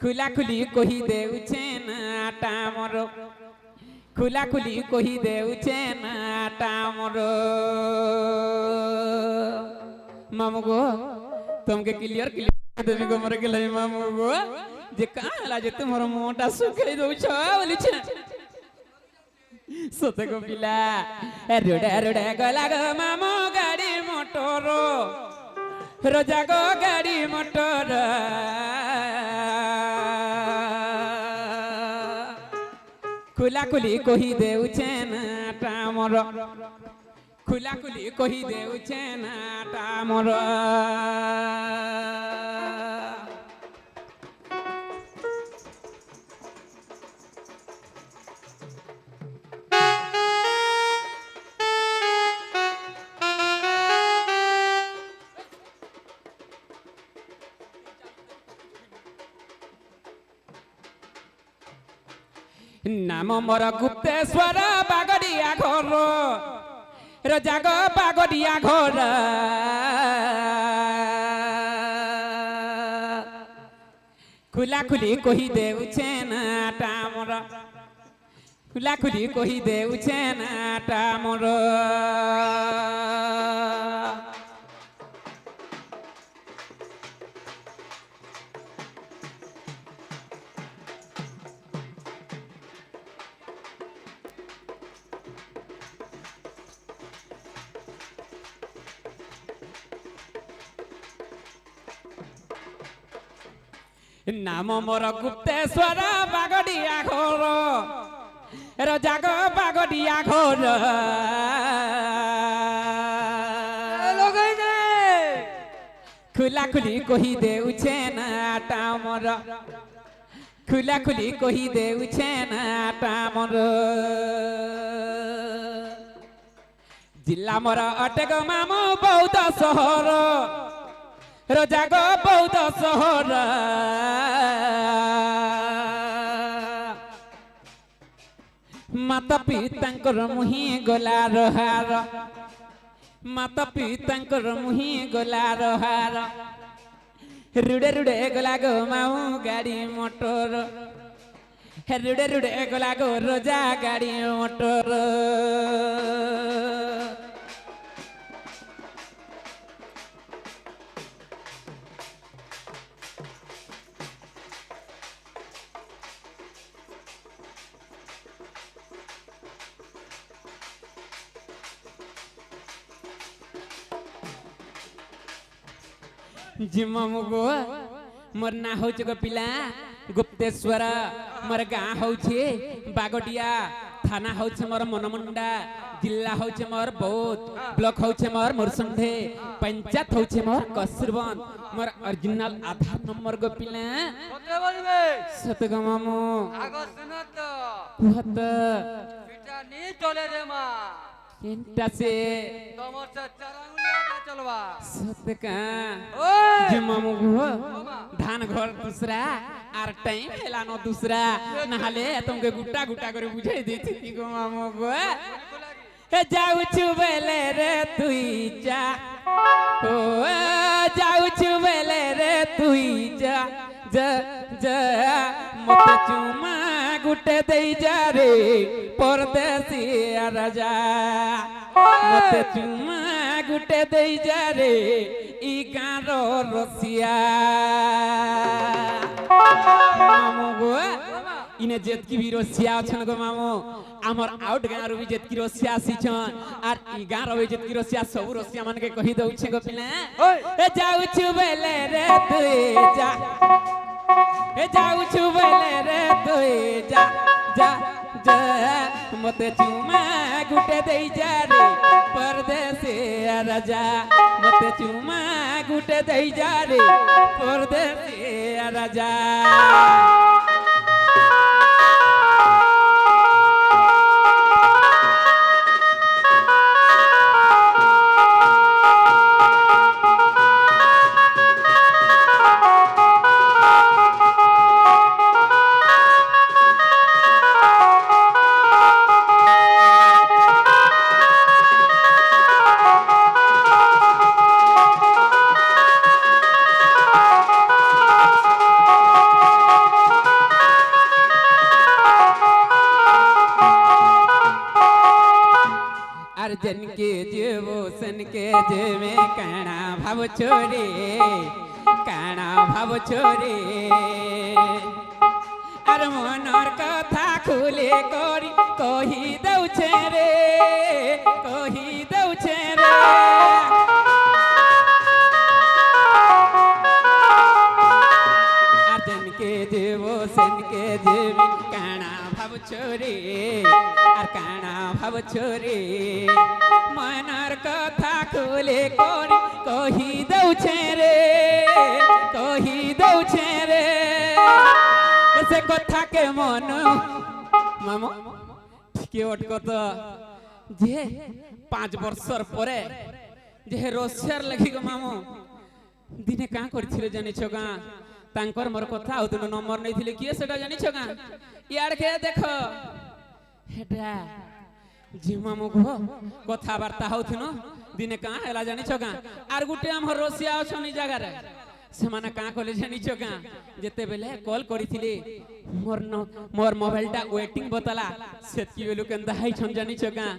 खुला खुली कही देउछे नाटा मोर खुला खुली कही देउछे नाटा मोर मामू गो तुमके क्लियर क्लियर देवी गो मर गेलै मामू गो जे काला जे तुमर मोटा सुखै दउ छ बोली छ सते को पिला रोडे रोडे गला गो मामू गाड़ी मोटर रोजा गो गाड़ी मोटर खुला खुली कही देउछे नाटा मोर खुला खुली कही देउछे नाटा मोर नाम मोर गुप्तेश्वर बागड़िया घर रजाग बागड़िया घर खुला खुली कही देउछे नाटा मोर खुला खुली कही देउछे नाटा मोर नाम मोर गुप्तेश्वर बागड़िया घर रजाग बागड़िया घर खुला खुली कही देउछे नाटा मोर खुला खुली कही देउछे नाटा मोर जिला मोर अटेग मामू बौद्ध शहर रजाग बौद्ध शहर माता पितांकर मुही गला रहार माता पितांकर मुही गला रहार रुड़े रुड़े गला गो माऊ गाड़ी मोटर रुड़े रुड़े गला गो रोजा गाड़ी मोटर जी मामू गो मोर ना हो गो पिला गुप्तेश्वर मोर गाँ हो बागड़िया थाना हो मोर मनमुंडा जिला हो मोर बौद्ध ब्लॉक हो मोर मुरसंडे पंचायत हो मोर कसुरबंद मोर ओरिजिनल आधार नंबर गो पिला सत गो मामू कुहत पिटा नी चले रे मा केनटा से तमर से चरंगुलिया का चलवा सतका ओए जे मामू गो धान घर दूसरा आर टाइम हेलानो दूसरा नहाले तुमके गुट्टा गुट्टा करे बुझाई देती गो मामू गो ए जाऊ चुबेले रे तुई जा ओ जाऊ चुबेले रे तुई जा जा जा मत चुमा गुटे दे जा रे परदेसी राजा मत चुमा गुटे दे जा रे ई गारो रसिया मामू गो इने जेतकी भी रसिया अछन गो मामू हमर आउट गारो भी जेतकी रसिया सिछन आर ई गारो भी जेतकी रसिया सब रसिया मन के कहि दउ छे गो पिला ए जाऊ छुबेले रे तू जा ए जाऊ छुबेले रे तू जा जा जा मत चुमा गुटे दे जा रे परदेसी राजा मत चुमा गुटे दे जा रे परदेसी राजा अर्जन के जेबो सन के जेमे काना भाव छोरे काना भाव छोरे আর মনর কথা খুলে করি কহি দউছে রে কহি দউছে রে আর্জনকে দেব সেনকে দেবি কানা ভাব ছোরে আর কানা ভাব ছোরে মনর কথা খুলে করি কহি দউছে রে কহি দউছে রে সে কথা কে মন মামো ঠিকই অটকত যে 5 বছর পরে যে রসিয়ার লাগি গো মামো দিনে কা করছিল জানিছ গা তাঙ্কর মোর কথা আউ তুনো নম্বর নেইছিলে কি সেটা জানিছ গা ইয়ার কে দেখো হেডা জি মামু গো কথা বার্তা হউথিনো দিনে কা হেলা জানিছ গা আর গুটে আমর রসিয়া অছনি জায়গারে ସେମାନେ କାଁ କଲେ ଜାଣିଛ କାଁ ଯେତେବେଳେ କଲ୍ କରିଥିଲେ ମୋର ମୋବାଇଲଟା ୱେଟିଂ ବତଲା ସେତିକି ବେଲୁ କେନ୍ତା ହେଇଛନ୍ ଜାଣିଛ କାଁ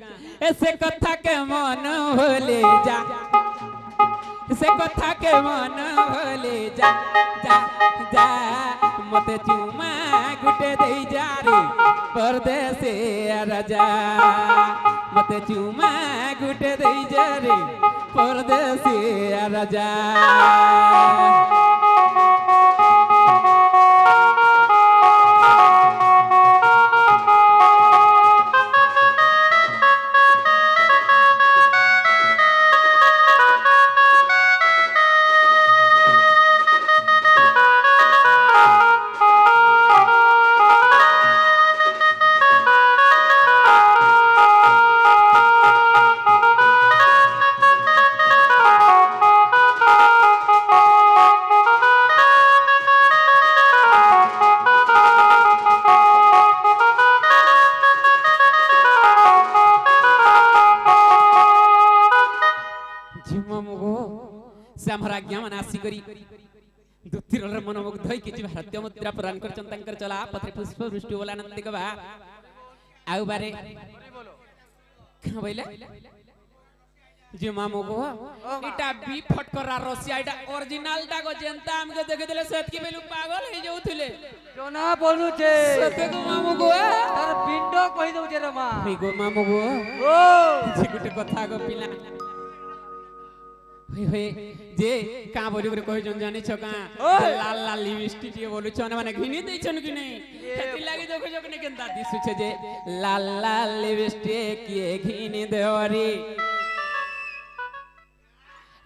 ଏ ସେ କଥା କେ ମନ ଭୁଲେ ଯା ସେ କଥା କେ ମନ ଭୁଲେ ଯା ଯା ଯା ମତେ ଚୁମା ଗୁଟେ ଦେଇ ଯା ରେ ପରଦେଶେ ରାଜା ମତେ ଚୁମା ଗୁଟେ ଦେଇ ଯା ରେ পরদেশে রাজা ଦୁତିରର ମନମୁଗ୍ଧ ହୋଇ କିଛି ଭାରତୀୟ ମୁଦ୍ରା ପ୍ରଦାନ କରିଛନ୍ତି ତାଙ୍କର ଚଲା ପଥରେ ପୁଷ୍ପ ବୃଷ୍ଟି ବୋଲା ନନ୍ଦିକ ବା ଆଉ ବାରେ କଣ ବୋଇଲେ যে মামু গো এটা বি ফটকরা রসিয়া এটা অরিজিনাল টা গো জেনতা আমকে দেখে দিলে সেতকি বেলু পাগল হই যাউথিলে জনা বলুছে সতে গো মামু গো তার পিণ্ড কই দউছে রে মা হই গো মামু গো ও যে গুটে কথা গো পিলা হই হই যে কা বলি করে কই জন জানি ছকা লাল লাল লিপস্টিক দিয়ে বলু ছনে মানে ঘিনি দেইছন কি নাই হেতি লাগি দেখো যখন কেনতা দিছুছে যে লাল লাল লিপস্টিক কে ঘিনি দেওরি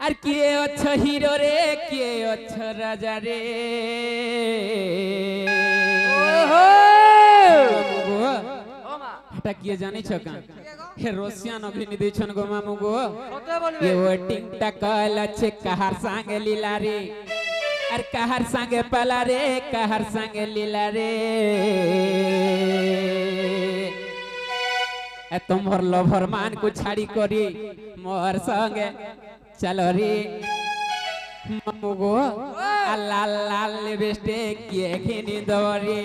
আর কে অছ হিরো রে কে অছ রাজা রে ওহো ও মা এটা কি জানিছ কা হে রসিয়ান অভিনী দেছন গো মামু গো কত বলবে ये वेटिंग टकल छे कहर संगे लीला रे আর कहर संगे पला रे कहर संगे लीला रे ए तुम्हर लभर मान को छाड़ी करी मोर संगे चलो रे मामू गो लाल लाल लिपस्टिक के घिनी दवरी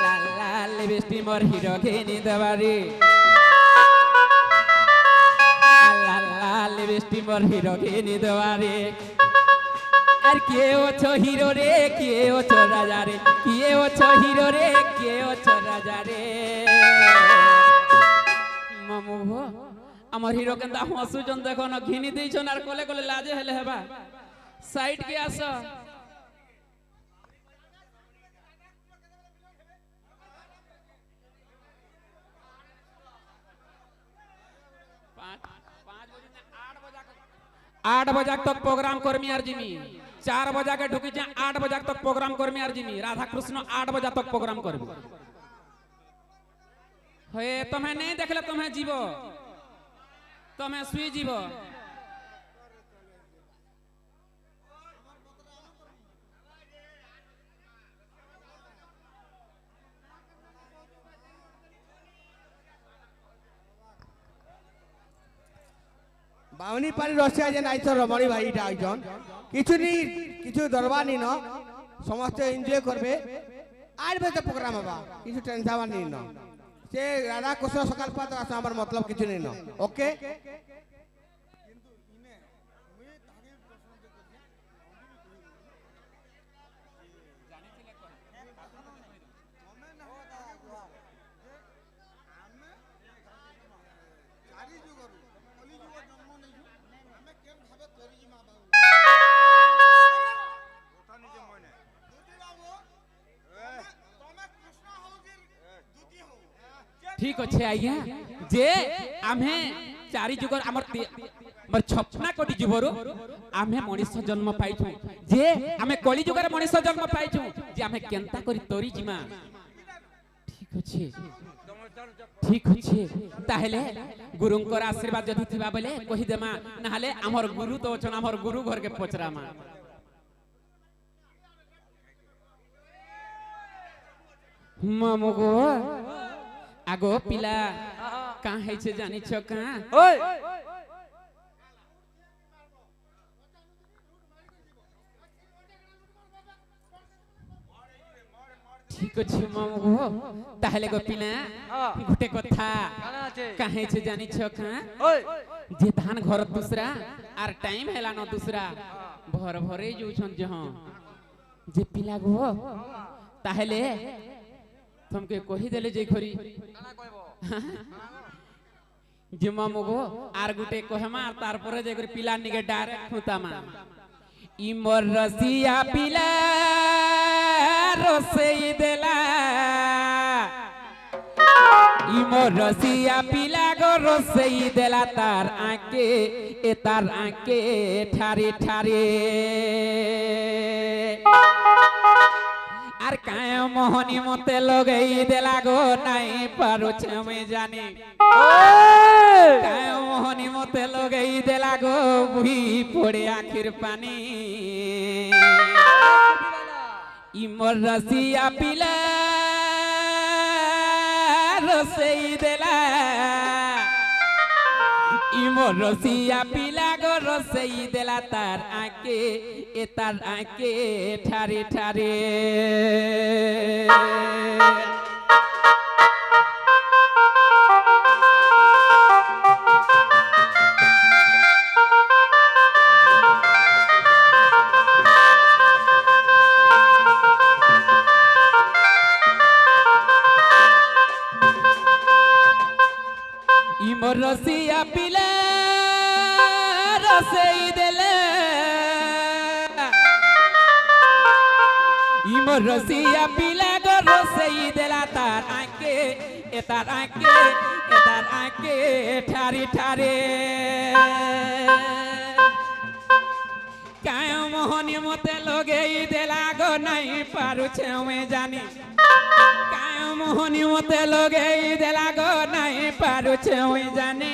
लाल लाल लिपस्टिक मोर हिरो घिनी दवरी लाल लाल लिपस्टिक मोर हिरो घिनी दवरी আর কে ওছো হিরো রে কে ওছো রাজা রে কে ওছো হিরো রে কে ওছো রাজা রে মামু গো আমার হিরো কেন্দা হসুজন দেখো না ঘিনি দেইছন আর কোলে কোলে লাজে হেলে হেবা সাইড কে আস आठ बजे तक प्रोग्राम कर्मी आर जिमी 4 बजे के ढुकी जा 8 बजे तक प्रोग्राम कर्मी आर जिमी राधा कृष्ण 8 बजे तक प्रोग्राम करबी हे तुम्हें नहीं देखले तुम्हें जीव तुम्हें सुई जीव বাউনি পারি রসিয়া যে আইছ রমণী ভাইটা আইছন কিছু নি কিছু দরবার নি ন সমস্ত এনজয় করবে আর বেতে প্রোগ্রাম হবা কিছু টেনশন নি ন সে রাধা কৃষ্ণ সকাল পাত আছে আমার মতলব কিছু নেই না ওকে ঠিক আছে আজ্ঞা যে আমি চারি যুগর আমার আমার 56 কোটি জীবরু আমি মଣିষ জন্ম পাইছু যে আমি কলি যুগর মনিষ জন্ম পাইছু যে আমি কেনতা করি তরি জিমা ঠিক আছে ঠিক আছে তাহলে গুরুঙ্কর আশীর্বাদ যদি থিবা বলে কহি দেমা না হলে আমার গুরু তো অছন আমার গুরু ঘরকে পচরামা মামু গো আগো পিলা কাঁ হয়েছে জানিছ কাঁ ওই ঠিক আছে মামু গো তাহলে গো পিলা গোটে কথা কানা আছে কাঁ হয়েছে জানিছ কাঁ ওই যে ধান ঘর দুসরা আর টাইম হেলা ন দুসরা ভর ভরে যাউছন যে হ্যাঁ যে পিলা গো তাহলে तुमके कही देले जे खरी কানা কইব যে মামু গো আর গুটে কহমা তারপরে যে করে পিলা নিকে ডাইরেক্ট খুতামা ইমর রসিয়া পিলা রসেই দেলা ইমর রসিয়া পিলা গো রসেই দেলা তার আঁকে এ তার আঁকে ঠারে ঠারে আর কায় মোহনী মতে লগেই দেলা গো নাই পারুছে আমি জানি কায় মোহনী মতে লগেই দেলা গো বুহি পড়ে আখির পানি ইমর রসিয়া পিলা রসেই দেলা ইমর রসিয়া পিলা গো রসেই দেলা তার আঁকে এ তার আঁকে ঠারে ঠারে ইমর রসিয়া পিলা রসেই দেলা ইমর রসিয়া পিলা গো রসেই দেলা তার আঁকে এ তার আঁকে এ তার আঁকে ঠারে ঠারে কায় মোহনী মতে লগেই দেলা গো নাই পারুছে আমি জানি কায় মোহনী মতে লগেই দেলা গো নাই পারুছে আমি জানি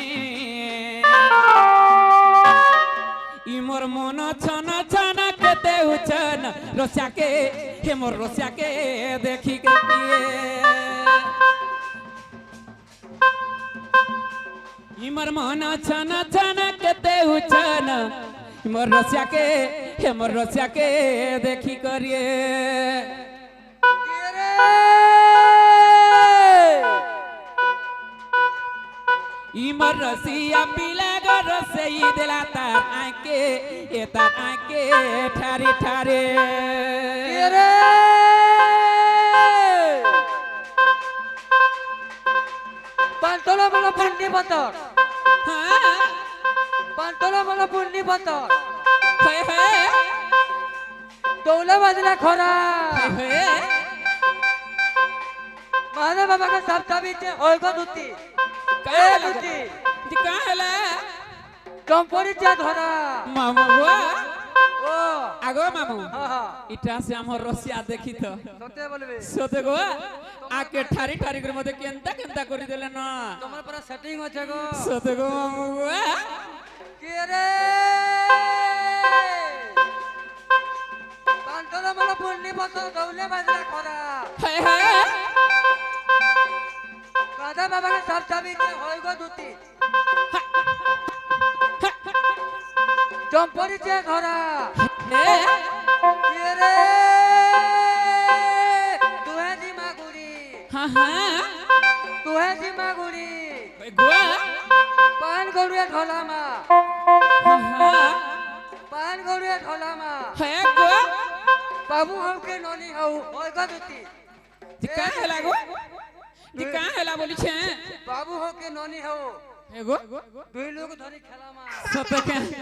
ইমর মন ছন ছন কেতে উছন রসিয়াকে হে মোর রসিয়াকে দেখি কে পিয়ে ইমর মন ছন ছন কেতে উছন ইমর রসিয়াকে হে মোর রসিয়াকে দেখি করিয়ে ইমর রসিয়া পিলা গো রসেই দেলা তার আঁকে এ তার আঁকে ঠারে ঠারে রে পান্তলা মন পুণ্যি পতর হ্যাঁ পান্তলা মন পুণ্যি পতর হে হে দৌলা বাজলা খরা হে মাধে বাবা का सप्ताह बीते होय गो दुती का दुती जी का हला कंपनी चा धरा मामू हुआ ও আগো মামু হ্যাঁ হ্যাঁ ইটা সে আমার রসিয়া দেখি তো সত্যি বলবে সতে গো আকে ঠারি ঠারি করে মধ্যে কেনতা কেনতা করি দিলে না তোমার পুরো সেটিং আছে গো সতে গো মামু গো কে রে পান্তলা মন পুণ্যি পতর দৌলা বাজলা খরা হে হে মাধে বাবা का सप्ताह बीते होय गो दुती कंपनी चा धरा হে কে রে তুহে দিমা গুড়ি হ্যাঁ হ্যাঁ তুহে ঢলা মা हाँ पान गौरे ढोला मा है गो बाबू हमके ननी हौ होइगो दुती जी का हैला गो जी का हैला बोली छे बाबू हो के ननी हौ है गो दुई लोग धरी खेला मा सत के है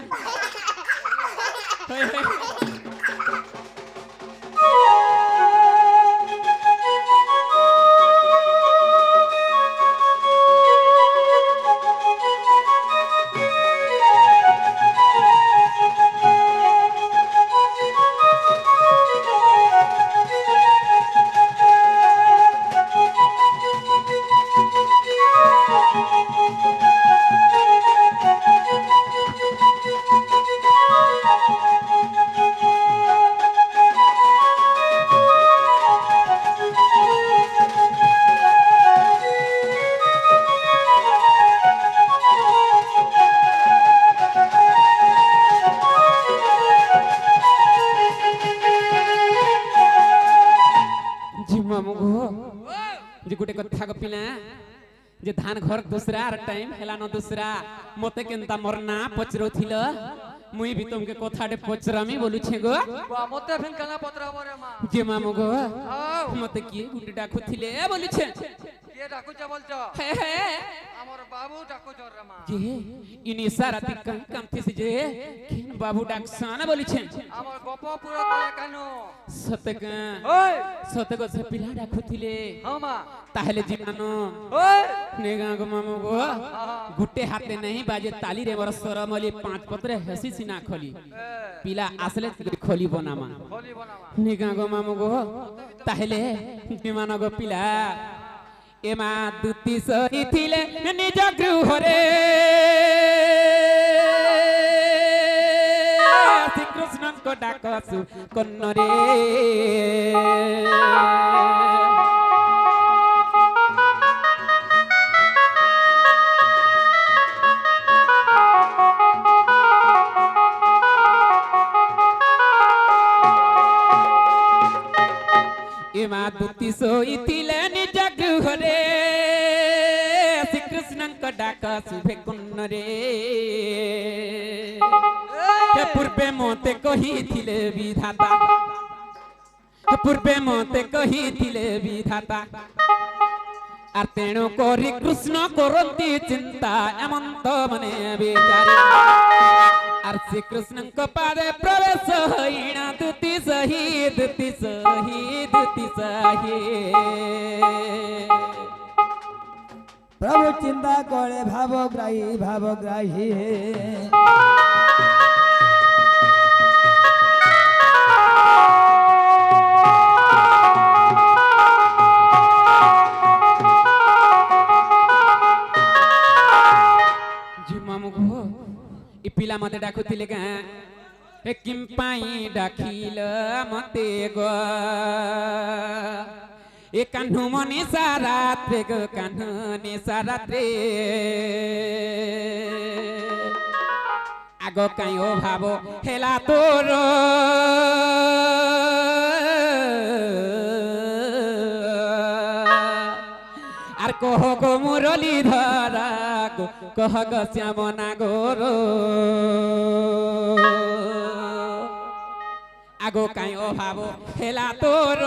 जे गुटे कथा गपिना जे धान घर दूसरा आर टाइम हेला न दूसरा मते केनता मरना पचरो थिल मुई भी तुमके कथाटे पचरामी बोलु छे गो मते फिन कना पत्रा बरे मा जे मामू गो आओ मते की गुटे डाकु थिले बोलु छे के डाकू चा बोलछ हे हे हमर बाबू डाकू जर रे मा जे इनी सारा ती काम थिस जे केन बाबू डाक साना बोलु छे हमर गप पूरा करे कानो सतक ओय सतक से पिला डाकु थिले हमा ताहले जीवनो ओय नेगा गो मामू गो गुटे हाथे नहीं बाजे ताली रे मोर सरमली पांच पत्रे हसी सिना खोली पिला आसले खोली बनामा होली बनामा नेगा गो मामू गो ताहले जीवन गो पिला एमा दुती सही थिले निज गृह रे श्री कृष्ण को डाकसु कन्न रे एमा दुती सोई थिले निज गृह रे श्री कृष्ण को डाकसु कन्न रे पूर्वे मते कही थिले विधाता पूर्वे मते कही थिले विधाता আর তেণু করি কৃষ্ণ করন্তি চিন্তা এমন তো মনে বিচারে আর শ্রীকৃষ্ণଙ୍କ পাদে প্রবেশ হইনা দুতি সহি দুতি সহি দুতি সহি प्रभु चिंता करे भावग्राही पिला मते डाकुथिले गा ए किम पाई डाकिल मते गो ए कान्हु मनि सारात्रे गो कान्हु नि सारात्रे आगो काई ओ भाबो हेला तोर আর কহ গো মুরলি ধরা গো কহ গো শ্যামনা গোর আগো কাই অভাব হেলা তোর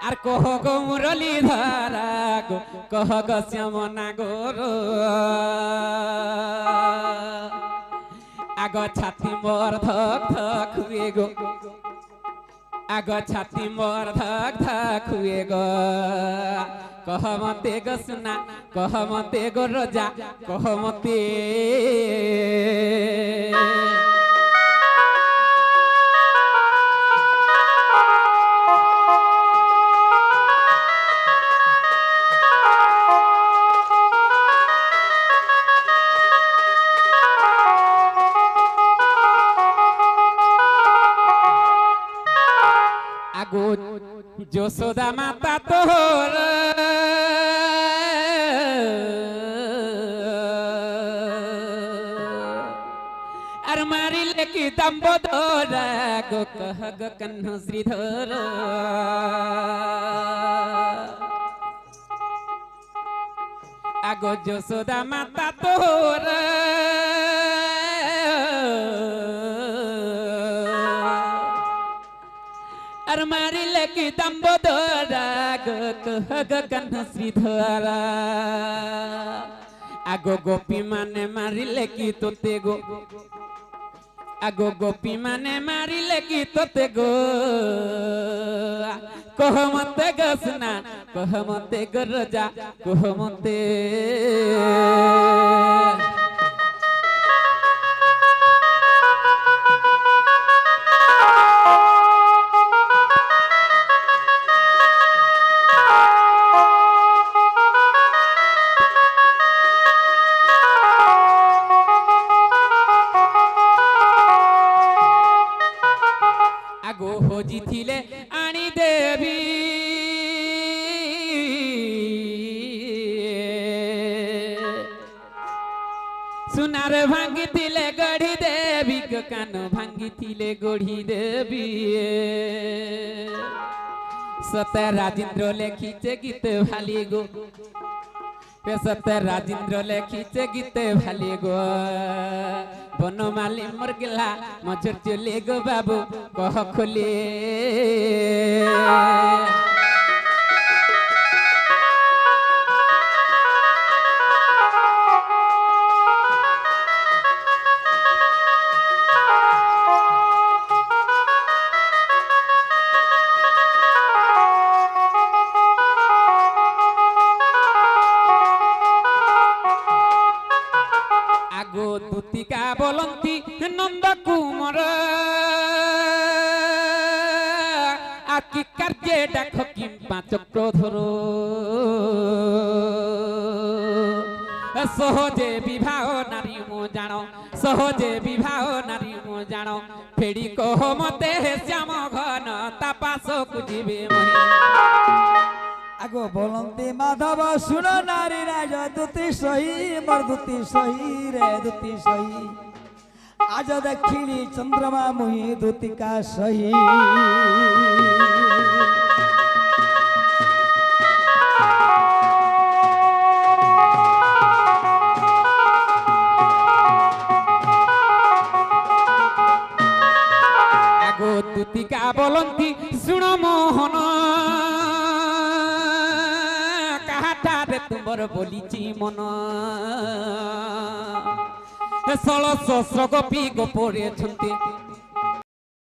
আর কহ গো মুরলি ধরা গো কহ গো শ্যামনা গোর আগো ছাতি মোর ধক ধক হুয়ে গো आग छाती मोर धक धक हुए गो कह मते गो सुना कह मते गो रोजा कह मते আগো যশোদা মাতা তোর আর মারিলে কি দাম্বোদর গো কহ গো কন্ন শ্রীধর আগো যশোদা মাতা তোর আর মারিলে কি দাম্বোদরা গো কহ গো কান্হ শ্রীধরা আগো গোপী মানে মারিলে কি তোতে গো আগো গোপী মানে মারিলে কি তোতে গো কহ মতে গো সুনা কহ মতে গো রজা কহ মতে আগো হজি থিলে আনি দেবী সুনার ভাঙ্গি থিলে গড়ি দেবী গো কান ভাঙ্গি থিলে গড়ি দেবী সতে রাজেন্দ্র লেখিছে গীত ভালি গো সতে রাজেন্দ্র লেখিছে গীত ভালি গো বনমালী মোর গেলা মজুর চলে গো বাবু কহ খুলে আগো দুতিকা বলন্তি নন্দ কুমর আকি কার্যে ডাক কিম্পা চক্রধর সহজে বিবাহ নারী মো জাণ সহজে বিবাহ নারী মো জাণ ফেড়ি কহ মতে শ্যাম ঘন তাপাসকু ଯିବେ মহি আগো বলন্তি মাধব শুন নারী রাজ দুতি সহি মর দুতি সহি রে দুতি সহি আজ দেখিলি চন্দ্রমা মুহি দুতিকা সহি আগো দুতিকা বলন্তি শুণ মোহন কাহাটারে তুমর বলিছি মন 1600 গোপী গোপরে ছন্তি